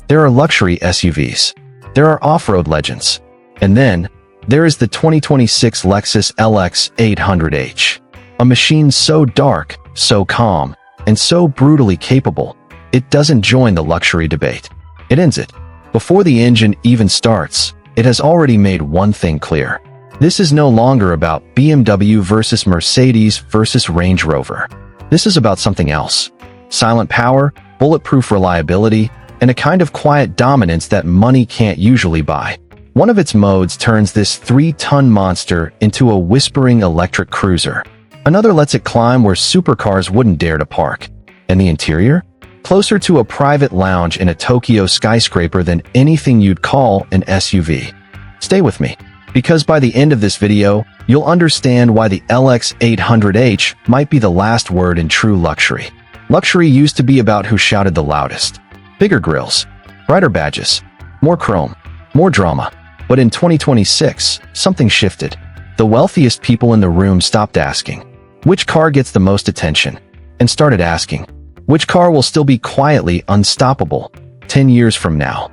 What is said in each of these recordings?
There are luxury SUVs. There are off-road legends. And then, there is the 2026 Lexus LX 800h. A machine so dark, so calm, and so brutally capable, it doesn't join the luxury debate. It ends it. Before the engine even starts, it has already made one thing clear. This is no longer about BMW versus Mercedes versus Range Rover. This is about something else. Silent power, bulletproof reliability, and a kind of quiet dominance that money can't usually buy. One of its modes turns this 3-ton monster into a whispering electric cruiser. Another lets it climb where supercars wouldn't dare to park. And the interior? Closer to a private lounge in a Tokyo skyscraper than anything you'd call an SUV. Stay with me, because by the end of this video, you'll understand why the LX 800h might be the last word in true luxury. Luxury used to be about who shouted the loudest. Bigger grills, brighter badges, more chrome, more drama. But in 2026, something shifted. The wealthiest people in the room stopped asking, which car gets the most attention? And started asking, which car will still be quietly unstoppable 10 years from now?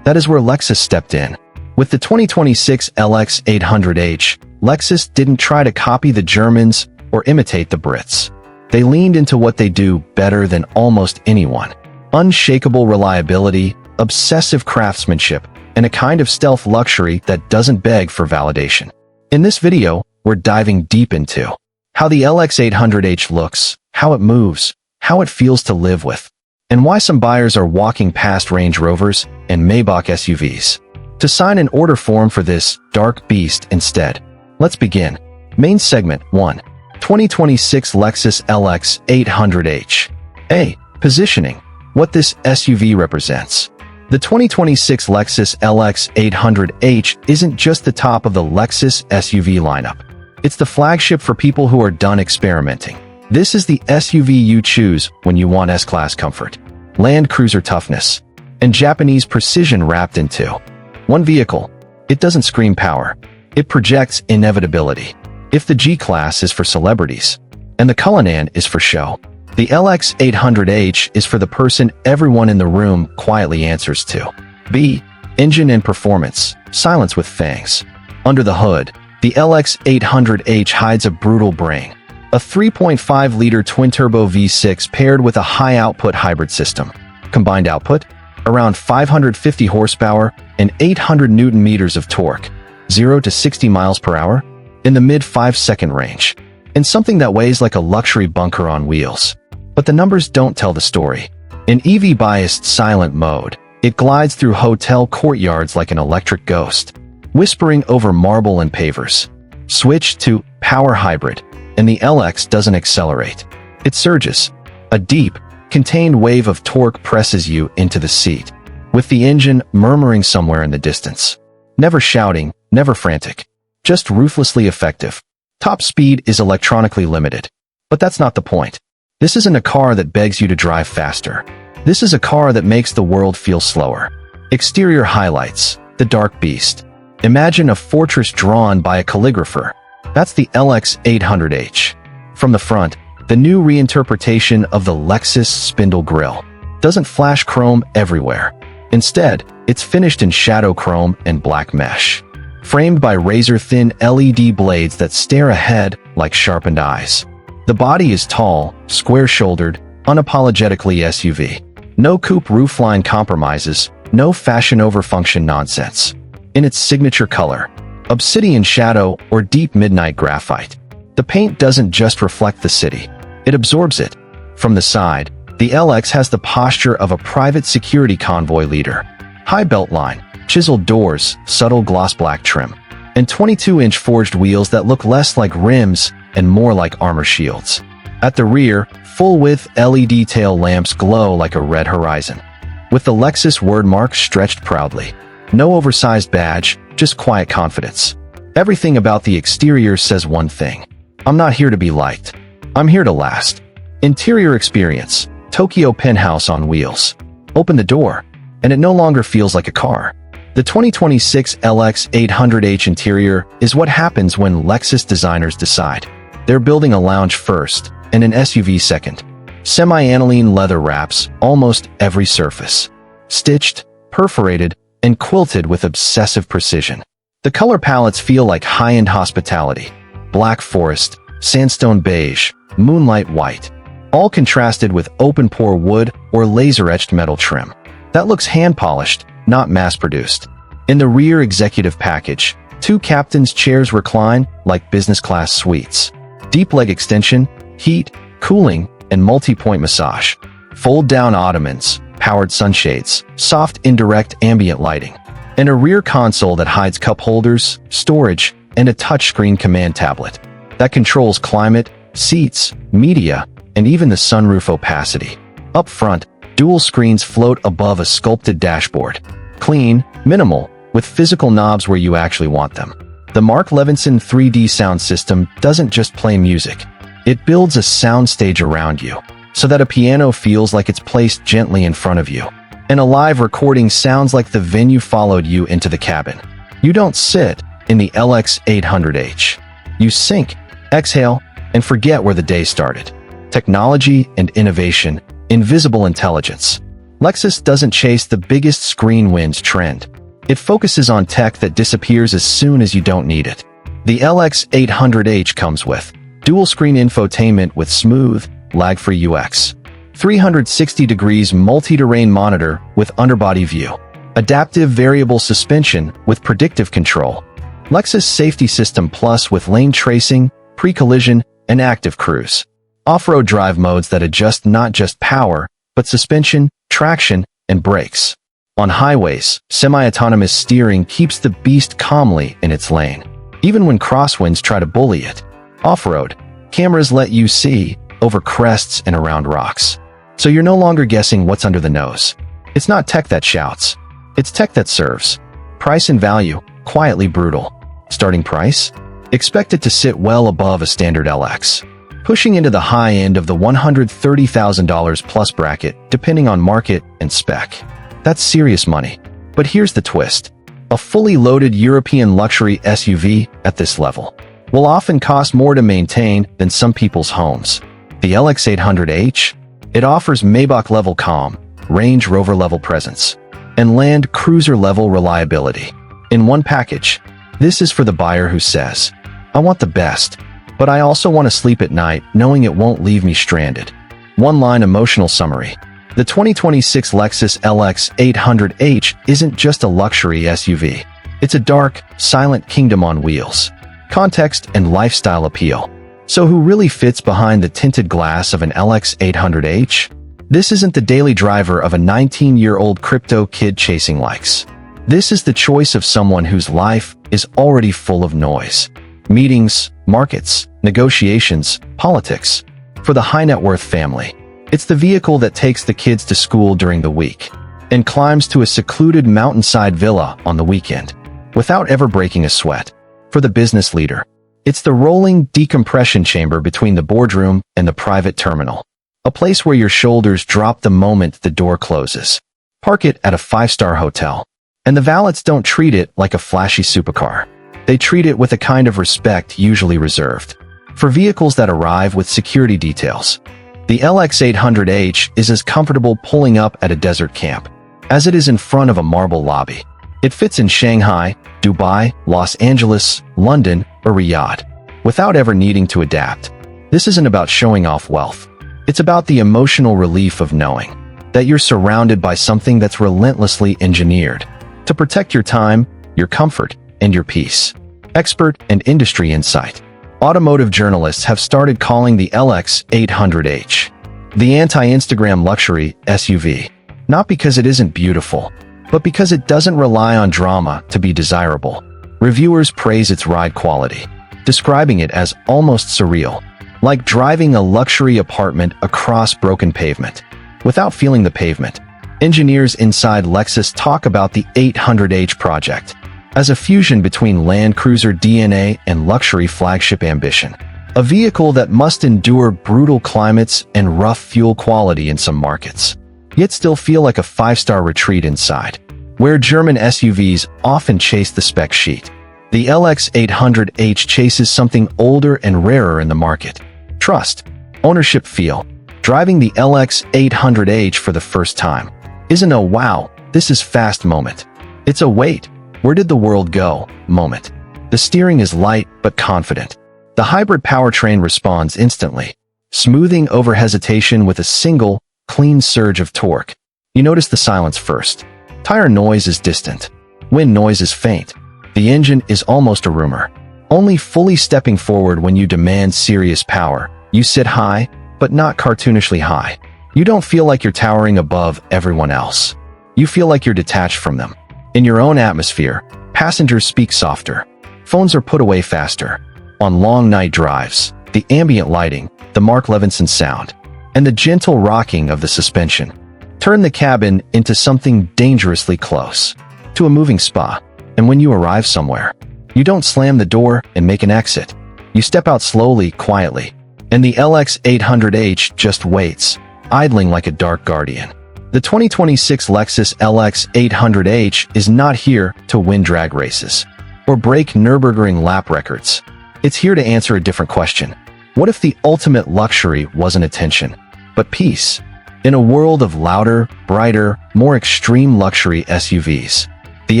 That is where Lexus stepped in. With the 2026 LX 800h, Lexus didn't try to copy the Germans or imitate the Brits. They leaned into what they do better than almost anyone. Unshakable reliability, obsessive craftsmanship, and a kind of stealth luxury that doesn't beg for validation. In this video, we're diving deep into how the LX 800h looks, how it moves, how it feels to live with, and why some buyers are walking past Range Rovers and Maybach SUVs to sign an order form for this dark beast instead. Let's begin. Main segment 1. 2026 Lexus LX 800h. A. Positioning. What this SUV represents. The 2026 Lexus LX 800h isn't just the top of the Lexus SUV lineup. It's the flagship for people who are done experimenting. This is the SUV you choose when you want S-Class comfort, Land Cruiser toughness, and Japanese precision wrapped into one vehicle. It doesn't scream power. It projects inevitability. If the G-Class is for celebrities, and the Cullinan is for show, the LX 800h is for the person everyone in the room quietly answers to. B. Engine and performance. Silence with fangs. Under the hood, the LX 800h hides a brutal brain. A 3.5-liter twin-turbo V6 paired with a high-output hybrid system. Combined output? Around 550 horsepower and 800 newton-meters of torque. 0 to 60 miles per hour? In the mid-5-second range. And something that weighs like a luxury bunker on wheels. But the numbers don't tell the story. In EV-biased silent mode, it glides through hotel courtyards like an electric ghost, whispering over marble and pavers. Switch to power hybrid, and the LX doesn't accelerate. It surges. A deep, contained wave of torque presses you into the seat, with the engine murmuring somewhere in the distance. Never shouting, never frantic. Just ruthlessly effective. Top speed is electronically limited. But that's not the point. This isn't a car that begs you to drive faster. This is a car that makes the world feel slower. Exterior highlights. The dark beast. Imagine a fortress drawn by a calligrapher. That's the LX 800h. From the front, the new reinterpretation of the Lexus spindle grille doesn't flash chrome everywhere. Instead, it's finished in shadow chrome and black mesh, framed by razor-thin LED blades that stare ahead like sharpened eyes. The body is tall, square-shouldered, unapologetically SUV. No coupe roofline compromises, no fashion over function nonsense. In its signature color, obsidian shadow or deep midnight graphite, the paint doesn't just reflect the city, it absorbs it. From the side, the LX has the posture of a private security convoy leader. High belt line, chiseled doors, subtle gloss black trim, and 22-inch forged wheels that look less like rims and more like armor shields. At the rear, full-width LED tail lamps glow like a red horizon, with the Lexus wordmark stretched proudly. No oversized badge, just quiet confidence. Everything about the exterior says one thing. I'm not here to be liked. I'm here to last. Interior experience. Tokyo penthouse on wheels. Open the door, and it no longer feels like a car. The 2026 LX 800h interior is what happens when Lexus designers decide. They're building a lounge first, and an SUV second. Semi-aniline leather wraps almost every surface. Stitched, perforated, and quilted with obsessive precision. The color palettes feel like high-end hospitality. Black forest, sandstone beige, moonlight white, all contrasted with open-pore wood or laser-etched metal trim. That looks hand-polished, not mass-produced. In the rear executive package, 2 captain's chairs recline like business-class suites. Deep leg extension, heat, cooling, and multi-point massage. Fold-down ottomans, powered sunshades, soft indirect ambient lighting, and a rear console that hides cup holders, storage, and a touchscreen command tablet that controls climate, seats, media, and even the sunroof opacity. Up front, dual screens float above a sculpted dashboard. Clean, minimal, with physical knobs where you actually want them. The Mark Levinson 3D sound system doesn't just play music. It builds a soundstage around you, so that a piano feels like it's placed gently in front of you. And a live recording sounds like the venue followed you into the cabin. You don't sit in the LX 800H. You sink, exhale, and forget where the day started. Technology and innovation, invisible intelligence. Lexus doesn't chase the biggest screen wins trend. It focuses on tech that disappears as soon as you don't need it. The LX 800H comes with dual-screen infotainment with smooth, lag-free UX, 360 degrees multi-terrain monitor with underbody view, adaptive variable suspension with predictive control, Lexus Safety System Plus with lane tracing, pre-collision, and active cruise, off-road drive modes that adjust not just power, but suspension, traction, and brakes. On highways, semi-autonomous steering keeps the beast calmly in its lane, even when crosswinds try to bully it. Off-road, cameras let you see over crests and around rocks, so you're no longer guessing what's under the nose. It's not tech that shouts, it's tech that serves. Price and value, quietly brutal. Starting price? Expected to sit well above a standard LX, pushing into the high end of the $130,000 plus bracket depending on market and spec. That's serious money. But here's the twist. A fully loaded European luxury SUV at this level will often cost more to maintain than some people's homes. The LX 800H? It offers Maybach-level calm, Range Rover-level presence, and Land Cruiser-level reliability. In one package, this is for the buyer who says, I want the best, but I also want to sleep at night knowing it won't leave me stranded. One-line emotional summary. The 2026 Lexus LX 800H isn't just a luxury SUV. It's a dark, silent kingdom on wheels. Context and lifestyle appeal. So who really fits behind the tinted glass of an LX 800H? This isn't the daily driver of a 19-year-old crypto kid chasing likes. This is the choice of someone whose life is already full of noise. Meetings, markets, negotiations, politics. For the high-net-worth family, it's the vehicle that takes the kids to school during the week and climbs to a secluded mountainside villa on the weekend without ever breaking a sweat. For the business leader, it's the rolling decompression chamber between the boardroom and the private terminal, a place where your shoulders drop the moment the door closes. Park it at a 5-star hotel, and the valets don't treat it like a flashy supercar. They treat it with a kind of respect usually reserved for vehicles that arrive with security details. The LX 800H is as comfortable pulling up at a desert camp as it is in front of a marble lobby. It fits in Shanghai, Dubai, Los Angeles, London, or Riyadh without ever needing to adapt. This isn't about showing off wealth. It's about the emotional relief of knowing that you're surrounded by something that's relentlessly engineered to protect your time, your comfort, and your peace. Expert and industry insight. Automotive journalists have started calling the LX 800H the anti-Instagram luxury SUV, not because it isn't beautiful, but because it doesn't rely on drama to be desirable. Reviewers praise its ride quality, describing it as almost surreal, like driving a luxury apartment across broken pavement, without feeling the pavement. Engineers inside Lexus talk about the 800H project as a fusion between Land Cruiser DNA and luxury flagship ambition. A vehicle that must endure brutal climates and rough fuel quality in some markets, yet still feel like a 5-star retreat inside, where German SUVs often chase the spec sheet. The LX 800H chases something older and rarer in the market. Trust, ownership feel. Driving the LX 800H for the first time isn't a wow This is fast moment. It's a wait, where did the world go moment. The steering is light but confident. The hybrid powertrain responds instantly, smoothing over hesitation with a single, clean surge of torque. You notice the silence first. Tire noise is distant. Wind noise is faint. The engine is almost a rumor. Only fully stepping forward when you demand serious power. You sit high, but not cartoonishly high. You don't feel like you're towering above everyone else. You feel like you're detached from them. In your own atmosphere, passengers speak softer. Phones are put away faster. On long night drives, the ambient lighting, the Mark Levinson sound, and the gentle rocking of the suspension turn the cabin into something dangerously close to a moving spa. And when you arrive somewhere, you don't slam the door and make an exit. You step out slowly, quietly, and the LX 800H just waits, idling like a dark guardian. The 2026 Lexus LX 800H is not here to win drag races or break Nürburgring lap records. It's here to answer a different question. What if the ultimate luxury wasn't attention, but peace? In a world of louder, brighter, more extreme luxury SUVs, the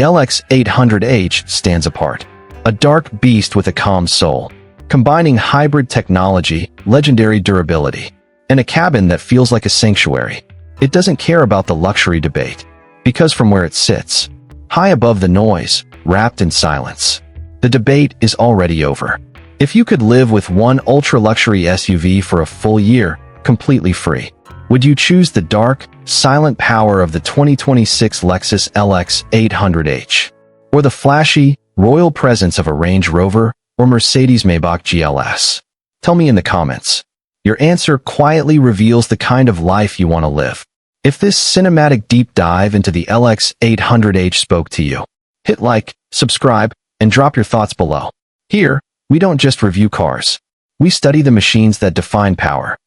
LX 800H stands apart. A dark beast with a calm soul, combining hybrid technology, legendary durability, and a cabin that feels like a sanctuary. It doesn't care about the luxury debate, because from where it sits, high above the noise, wrapped in silence, the debate is already over. If you could live with one ultra-luxury SUV for a full year, completely free, would you choose the dark, silent power of the 2026 Lexus LX 800H? Or the flashy, royal presence of a Range Rover or Mercedes-Maybach GLS? Tell me in the comments. Your answer quietly reveals the kind of life you want to live. If this cinematic deep dive into the LX 800H spoke to you, hit like, subscribe, and drop your thoughts below. Here, we don't just review cars. We study the machines that define power,